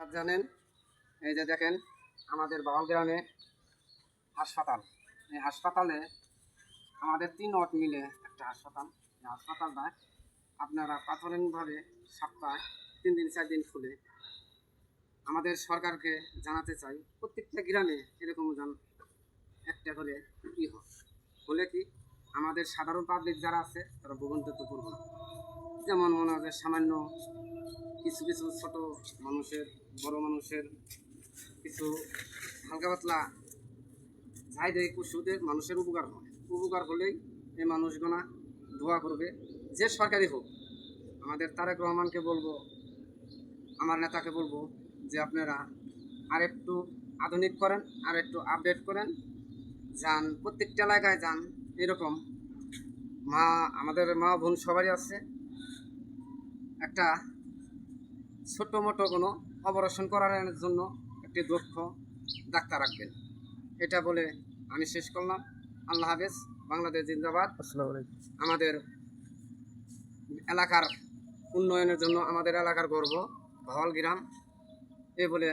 জানেন, এই যে দেখেন আমাদের বাউল গ্রামে হাসপাতাল। এই হাসপাতালে আমাদের 3 ওয়ার্ড মিলে একটা হাসপাতাল। এই হাসপাতালটা আপনারা প্রাথমিকভাবে সপ্তাহে 3 দিন 4 দিন খুলে। আমাদের সরকারকে জানাতে চাই প্রত্যেকটা গ্রামে এরকম একটা করে হলে কি আমাদের সাধারণ পাবলিক যারা আছে তারা ভোগান্তিতে পড়বে না। যেমন মনে হয় সামান্য কিছু কিছু ছোট মানুষের, বড় মানুষের কিছু হালকা পাতলা যাই দেয় পশুদের মানুষের উপকার হলেই এই মানুষগুলা দোয়া করবে। যে সরকারি হোক, আমাদের তারেক রহমানকে বলবো, আমার নেতাকে বলবো যে আপনারা আর একটু আধুনিক করেন, আর একটু আপডেট করেন, যান প্রত্যেকটা এলাকায় যান। এরকম আমাদের মা বোন সবারই আছে, একটা ছোট্ট মোটো কোনো অপারেশন করার জন্য একটি দক্ষ ডাক্তার রাখবেন। এটা বলে আমি শেষ করলাম। আল্লাহ হাফেজ। বাংলাদেশ জিন্দাবাদ। আমাদের এলাকার উন্নয়নের জন্য আমাদের এলাকার গর্ব ভাওয়াল গ্রাম, এ বলে